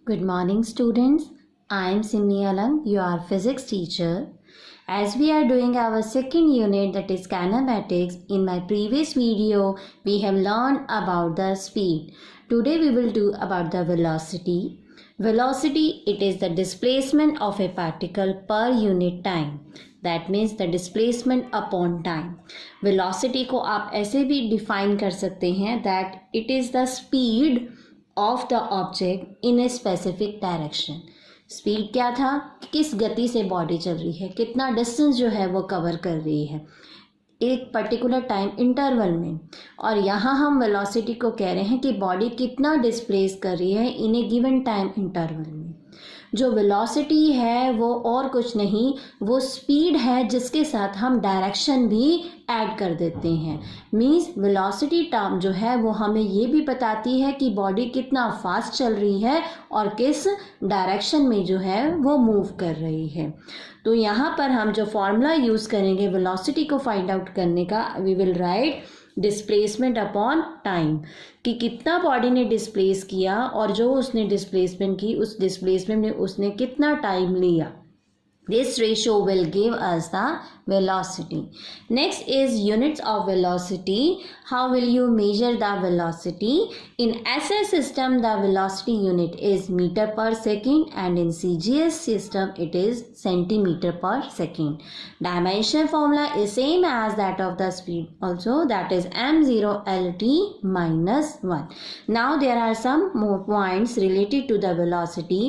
Good morning, students. I am Simni Alang, your physics teacher. As we are doing our second unit, that is kinematics, in my previous video, we have learned about the speed. Today we will do about the velocity. Velocity, it is the displacement of a particle per unit time. That means the displacement upon time. Velocity को आप ऐसे भी define कर सकते हैं that it is the speed of the object in a specific direction. Speed क्या था, किस गति से बॉडी चल रही है, कितना डिस्टेंस जो है वो कवर कर रही है एक पर्टिकुलर टाइम इंटरवल में। और यहाँ हम वेलोसिटी को कह रहे हैं कि बॉडी कितना डिस्प्लेस कर रही है इन ए गिवन टाइम इंटरवल में। जो वेलोसिटी है वो और कुछ नहीं, वो स्पीड है जिसके साथ हम डायरेक्शन भी ऐड कर देते हैं। मीन्स वेलोसिटी टर्म जो है वो हमें ये भी बताती है कि बॉडी कितना फास्ट चल रही है और किस डायरेक्शन में जो है वो मूव कर रही है। तो यहाँ पर हम जो फॉर्मूला यूज़ करेंगे वेलोसिटी को फाइंड आउट करने का, we will write displacement upon time, कि कितना बॉडी ने डिस्प्लेस किया और जो उसने डिस्प्लेसमेंट की उस डिस्प्लेसमेंट में उसने कितना टाइम लिया। This ratio will give us the velocity. Next is units of velocity. How will you measure the velocity? In SI system, the velocity unit is meter per second, and in CGS system, it is centimeter per second. Dimension formula is same as that of the speed also, that is m0 lt minus 1. Now there are some more points related to the velocity.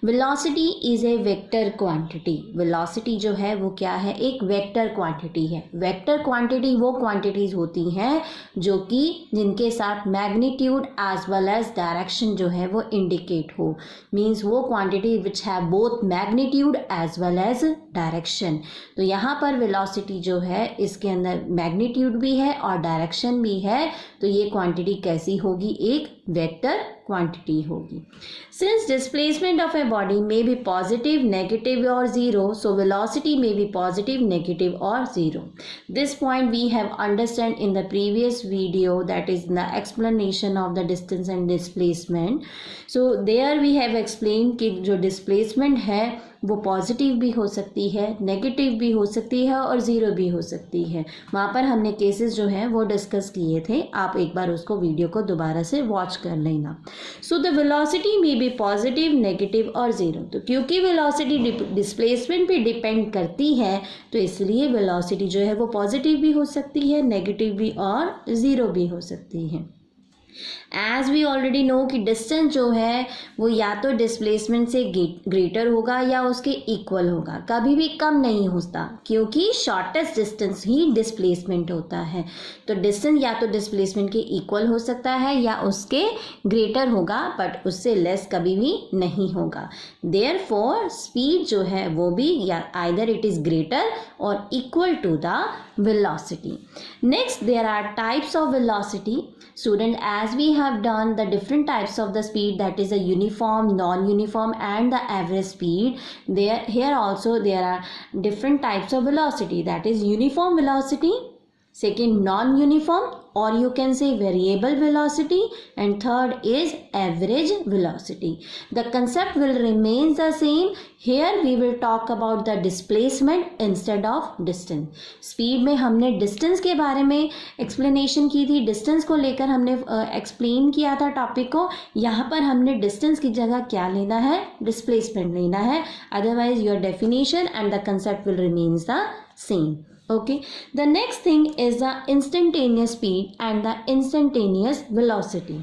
Velocity is a vector quantity. Velocity जो है वो क्या है, एक vector quantity है। Vector quantity वो quantities होती हैं जो कि जिनके साथ magnitude as well as direction जो है वो इंडिकेट हो। मींस वो quantity which have both magnitude as well as direction. तो यहाँ पर वेलोसिटी जो है इसके अंदर मैग्नीट्यूड भी है और डायरेक्शन भी है। तो ये क्वांटिटी कैसी होगी, एक वेक्टर क्वांटिटी होगी। Since displacement of a body may be positive, negative और zero, so velocity may be positive, negative और zero. This point we have understand in the previous video, that is the explanation of the distance and displacement. So there we have explain कि जो displacement है वो positive भी हो सकती है, negative भी हो सकती है और ज़ीरो भी हो सकती है। वहाँ पर हमने केसेस जो हैं वो डिस्कस किए थे, आप एक बार उसको वीडियो को दोबारा से वॉच कर लेना। So the velocity may be positive, negative और ज़ीरो। तो क्योंकि वेलोसिटी डिस्प्लेसमेंट पे डिपेंड करती है तो इसलिए वेलोसिटी जो है वो पॉजिटिव भी हो सकती है, नेगेटिव भी और ज़ीरो भी हो सकती है। एज वी ऑलरेडी नो कि डिस्टेंस जो है वो या तो डिस्प्लेसमेंट से ग्रेटर होगा या उसके इक्वल होगा, कभी भी कम नहीं होता, क्योंकि शॉर्टेस्ट डिस्टेंस ही डिस्प्लेसमेंट होता है। तो डिस्टेंस या तो डिस्प्लेसमेंट के इक्वल हो सकता है या उसके ग्रेटर होगा, बट उससे लेस कभी भी नहीं होगा। देयरफॉर स्पीड जो है वो भी या आइदर इट इज़ ग्रेटर और equal to the velocity. Next, there are types of velocity. Student, as we have done the different types of the speed, that is a uniform, non-uniform and the average speed. Here also there are different types of velocity, that is uniform velocity, second non-uniform or you can say variable velocity, and third is average velocity. The concept will remain the same. Here we will talk about the displacement instead of distance. Speed में हमने distance के बारे में explanation की थी, distance को लेकर हमने explain किया था टॉपिक को। यहाँ पर हमने distance की जगह क्या लेना है, displacement लेना है, otherwise your definition and the concept will remain the same. Okay, the next thing is the instantaneous speed and the instantaneous velocity.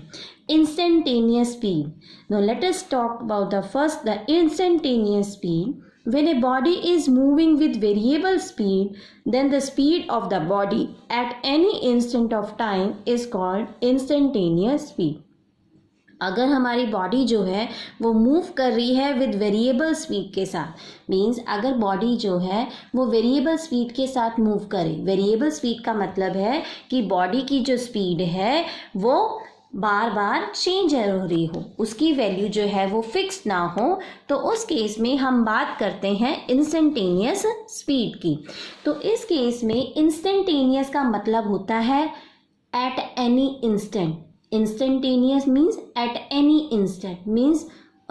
Instantaneous speed. Now let us talk about the instantaneous speed. When a body is moving with variable speed, then the speed of the body at any instant of time is called instantaneous speed. अगर हमारी body जो है वो move कर रही है with variable speed के साथ, मींस अगर बॉडी जो है वो वेरिएबल स्पीड के साथ मूव करे। वेरिएबल स्पीड का मतलब है कि बॉडी की जो स्पीड है वो बार बार चेंज हो रही हो, उसकी वैल्यू जो है वो फिक्स ना हो, तो उस केस में हम बात करते हैं इंस्टेंटेनियस स्पीड की। तो इस केस में इंस्टेंटेनियस का मतलब होता है eight any instant. Instantaneous means at any instant, means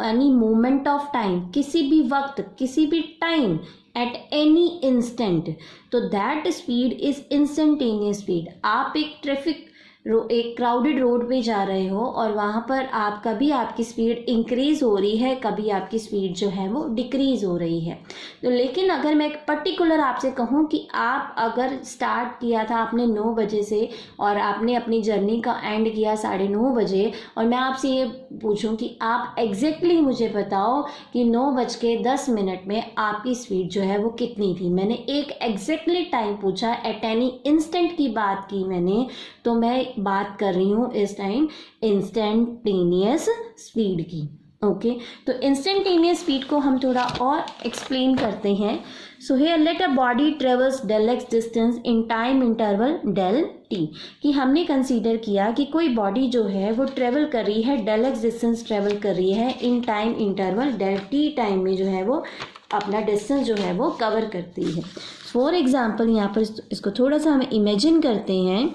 any moment of time, किसी भी वक्त, किसी भी टाइम, एट एनी इंस्टेंट, तो that speed is instantaneous speed. आप एक क्राउडेड रोड पे जा रहे हो और वहाँ पर आप कभी आपकी स्पीड इंक्रीज हो रही है, कभी आपकी स्पीड जो है वो डिक्रीज हो रही है। तो लेकिन अगर मैं एक पर्टिकुलर आपसे कहूँ कि आप अगर स्टार्ट किया था आपने 9 बजे से और आपने अपनी जर्नी का एंड किया 9:30 बजे, और मैं आपसे ये पूछूं कि आप एग्जैक्टली मुझे बताओ कि 9:10 में आपकी स्पीड जो है वो कितनी थी। मैंने एक एग्जैक्टली टाइम पूछा, एट एनी इंस्टेंट की बात की मैंने, तो मैं बात कर रही हूँ इस टाइम इंस्टेंटेनियस स्पीड की। ओके, तो इंस्टेंटेनियस स्पीड को हम थोड़ा और एक्सप्लेन करते हैं। So here let a body travels del x distance in time interval del t, कि हमने कंसीडर किया कि कोई बॉडी जो है वो ट्रेवल कर रही है, डेल एक्स डिस्टेंस ट्रेवल कर रही है in time interval del t time में जो है वो अपना डिस्टेंस जो है वो कवर करती है। फॉर एग्जाम्पल यहाँ पर इसको थोड़ा सा हम इमेजिन करते हैं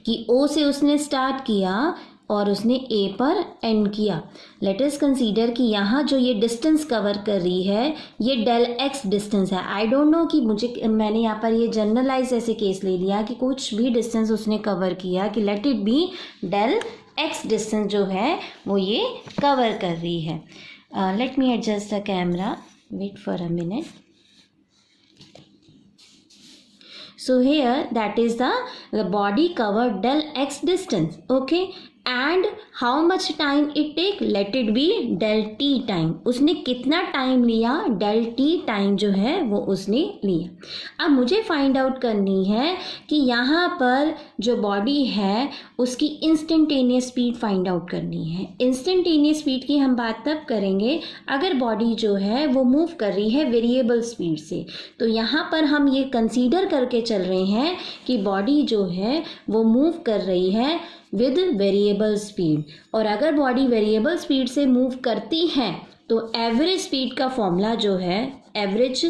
कि O से उसने स्टार्ट किया और उसने A पर एंड किया। लेट अस कंसीडर कि यहाँ जो ये डिस्टेंस कवर कर रही है ये डेल एक्स डिस्टेंस है। आई डोंट नो कि मैंने यहाँ पर ये जनरलाइज ऐसे केस ले लिया कि कुछ भी डिस्टेंस उसने कवर किया, कि let it be del x distance जो है वो ये कवर कर रही है। Let me adjust the camera, wait for a minute. So here that is the body covered del x distance, okay, and how much time it take, let it be del t time। उसने कितना time लिया, del t time जो है वो उसने लिया। अब मुझे फाइंड आउट करनी है कि यहाँ पर जो बॉडी है उसकी इंस्टेंटेनियस स्पीड फाइंड आउट करनी है। इंस्टेंटेनियस स्पीड की हम बात तब करेंगे अगर बॉडी जो है वो मूव कर रही है वेरिएबल स्पीड से। तो यहाँ पर हम ये कंसीडर करके चल रहे हैं कि बॉडी जो है वो मूव कर रही है विद वेरिएबल स्पीड, और अगर बॉडी वेरिएबल स्पीड से मूव करती है तो एवरेज स्पीड का फॉर्मूला जो है, एवरेज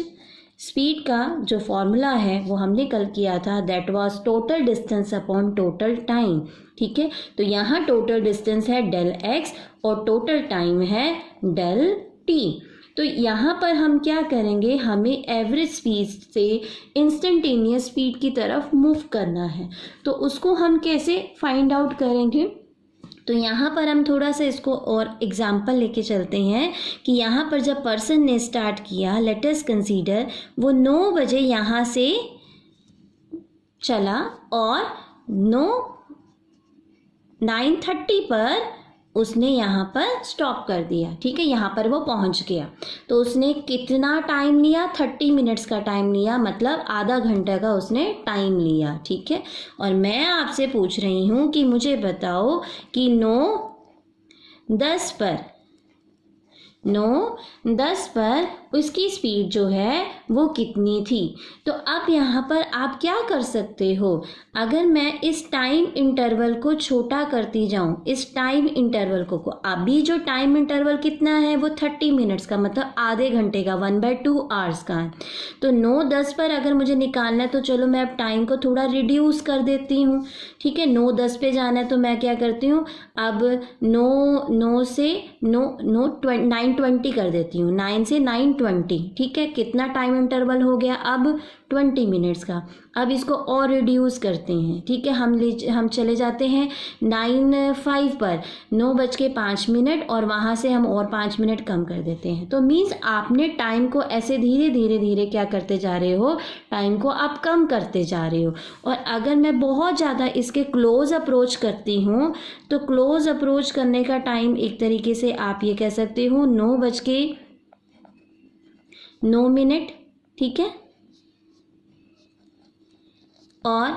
स्पीड का जो फॉर्मूला है वो हमने कल किया था, that was total distance upon total time. ठीक है, तो यहाँ टोटल डिस्टेंस है डेल एक्स और टोटल टाइम है डेल टी। तो यहाँ पर हम क्या करेंगे, हमें एवरेज स्पीड से इंस्टेंटेनियस स्पीड की तरफ मूव करना है। तो उसको हम कैसे फाइंड आउट करेंगे, तो यहाँ पर हम थोड़ा सा इसको और एग्जाम्पल लेके चलते हैं कि यहाँ पर जब पर्सन ने स्टार्ट किया, लेट अस कंसीडर वो 9 बजे यहाँ से चला और 9:30 पर उसने यहाँ पर स्टॉप कर दिया। ठीक है, यहाँ पर वो पहुँच गया। तो उसने कितना टाइम लिया, 30 मिनट्स का टाइम लिया, मतलब आधा घंटा का उसने टाइम लिया। ठीक है, और मैं आपसे पूछ रही हूँ कि मुझे बताओ कि 9:10 पर उसकी स्पीड जो है वो कितनी थी। तो अब यहाँ पर आप क्या कर सकते हो, अगर मैं इस टाइम इंटरवल को छोटा करती जाऊँ, इस टाइम इंटरवल को अभी जो टाइम इंटरवल कितना है वो 30 मिनट्स का, मतलब आधे घंटे का, 1/2 आवर्स का है। तो 9:10 पर अगर मुझे निकालना है तो चलो मैं अब टाइम को थोड़ा रिड्यूस कर देती हूँ। ठीक है, 9:10 पे जाना है तो मैं क्या करती हूँ, अब 9 से 9:20 कर देती हूँ, 9 से 9:20। ठीक है, कितना टाइम इंटरवल हो गया अब 20 मिनट्स का। अब इसको और रिड्यूस करते हैं। ठीक है, हम चले जाते हैं 9:05 पर, 9:05 और वहाँ से हम और 5 मिनट कम कर देते हैं। तो मीन्स आपने टाइम को ऐसे धीरे धीरे क्या करते जा रहे हो, टाइम को आप कम करते जा रहे हो। और अगर मैं बहुत ज़्यादा इसके क्लोज अप्रोच करती हूँ तो क्लोज अप्रोच करने का टाइम एक तरीके से आप ये कह सकते हो 9:09। ठीक है, और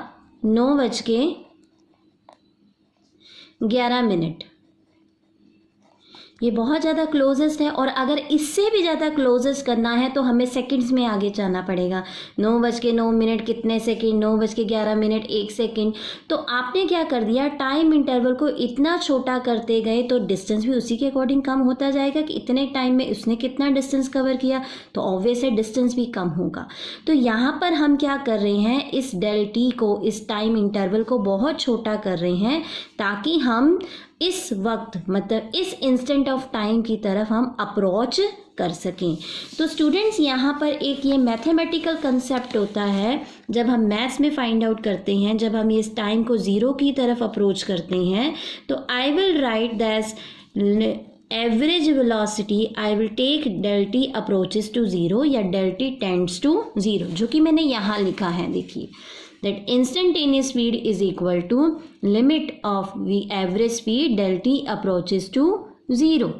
9:11। ये बहुत ज़्यादा क्लोजेस्ट है, और अगर इससे भी ज़्यादा क्लोजेस्ट करना है तो हमें सेकंड्स में आगे जाना पड़ेगा। 9:09 कितने सेकंड, 9:11 1 सेकंड। तो आपने क्या कर दिया, टाइम इंटरवल को इतना छोटा करते गए तो डिस्टेंस भी उसी के अकॉर्डिंग कम होता जाएगा कि इतने टाइम में उसने कितना डिस्टेंस कवर किया, तो ऑब्वियस है डिस्टेंस भी कम होगा। तो यहाँ पर हम क्या कर रहे हैं, इस डेल टी को, इस टाइम इंटरवल को बहुत छोटा कर रहे हैं ताकि हम इस वक्त मतलब इस इंस्टेंट ऑफ टाइम की तरफ हम अप्रोच कर सकें। तो स्टूडेंट्स यहाँ पर एक ये मैथमेटिकल कंसेप्ट होता है, जब हम मैथ्स में फाइंड आउट करते हैं, जब हम इस टाइम को ज़ीरो की तरफ अप्रोच करते हैं, तो I will write this average velocity, I will take del T approaches to zero या del T tends to zero, जो कि मैंने यहाँ लिखा है। देखिए that instantaneous speed is equal to limit of the average speed del t approaches to 0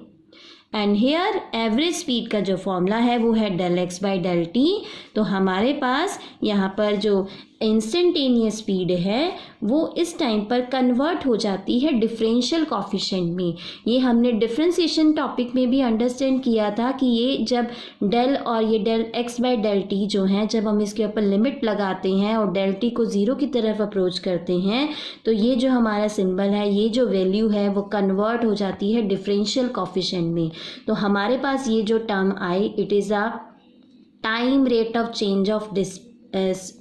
and here average speed का जो फॉर्मूला है वो है del x by del t. तो हमारे पास यहाँ पर जो इंस्टेंटेनियस स्पीड है वो इस टाइम पर कन्वर्ट हो जाती है डिफरेंशियल कॉफिशेंट में। ये हमने डिफरेंशिएशन टॉपिक में भी अंडरस्टैंड किया था कि ये जब डेल और ये del x by del t जो है, जब हम इसके ऊपर लिमिट लगाते हैं और डेल टी को ज़ीरो की तरफ अप्रोच करते हैं, तो ये जो हमारा सिंबल है, ये जो वैल्यू है वो कन्वर्ट हो जाती है डिफरेंशियल कॉफिशेंट में। तो हमारे पास ये जो term I, it is a time rate of change of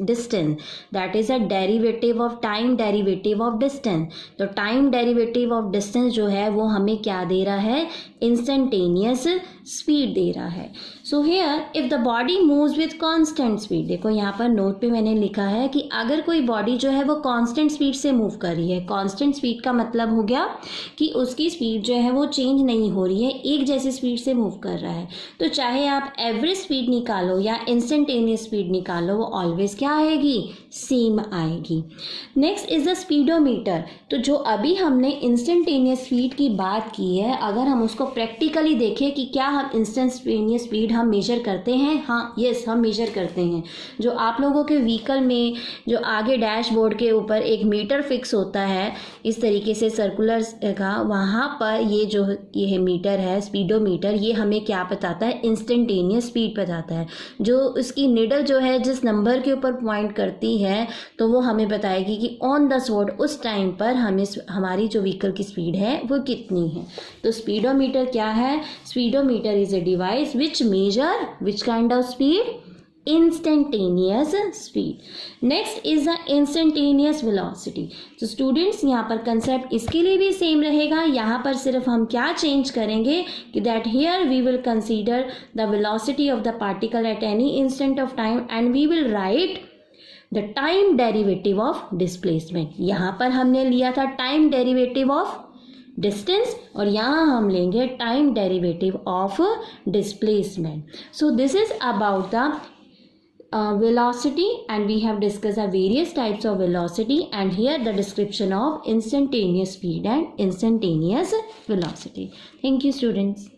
distance, that is a derivative of time derivative of distance। तो टाइम डेरिवेटिव ऑफ डिस्टेंस जो है वो हमें क्या दे रहा है, इंस्टेंटेनियस स्पीड दे रहा है। So here if the body moves with constant speed, देखो यहाँ पर नोट पे मैंने लिखा है कि अगर कोई बॉडी जो है वो कांस्टेंट स्पीड से मूव कर रही है, कांस्टेंट स्पीड का मतलब हो गया कि उसकी स्पीड जो है वो चेंज नहीं हो रही है, एक जैसी स्पीड से मूव कर रहा है, तो चाहे आप एवरेज स्पीड निकालो या इंस्टेंटेनियस स्पीड निकालो, वो ऑलवेज क्या आएगी, सेम आएगी। Next is the speedometer. तो जो अभी हमने इंस्टेंटेनियस स्पीड की बात की है, अगर हम उसको प्रैक्टिकली देखें कि क्या हम इंस्टेंटेनियस स्पीड हम मेजर करते हैं, हाँ यस हम मेजर करते हैं। जो आप लोगों के व्हीकल में जो आगे डैशबोर्ड के ऊपर एक मीटर फिक्स होता है इस तरीके से सर्कुलर का, वहाँ पर ये जो ये मीटर है स्पीडोमीटर, ये हमें क्या बताता है, इंस्टेंटेनियस स्पीड बताता है। जो उसकी निडल जो है जिस नंबर के ऊपर पॉइंट करती है, तो वो हमें बताएगी कि ऑन द स्पॉट उस टाइम पर हमें हमारी जो व्हीकल की स्पीड है वो कितनी है। तो स्पीडोमीटर क्या है, speedometer is a device which major which kind of speed, instantaneous speed. Next is the instantaneous velocity. तो स्टूडेंट्स यहाँ पर कंसेप्ट इसके लिए भी सेम रहेगा, यहाँ पर सिर्फ हम क्या चेंज करेंगे कि that here we will consider the velocity of the particle at any instant of time and we will write the time derivative of displacement. यहाँ पर हमने लिया था टाइम डेरिवेटिव ऑफ डिस्टेंस और यहाँ हम लेंगे time derivative of displacement. So this is about the velocity, and we have discussed the various types of velocity, and here the description of instantaneous speed and instantaneous velocity. Thank you students.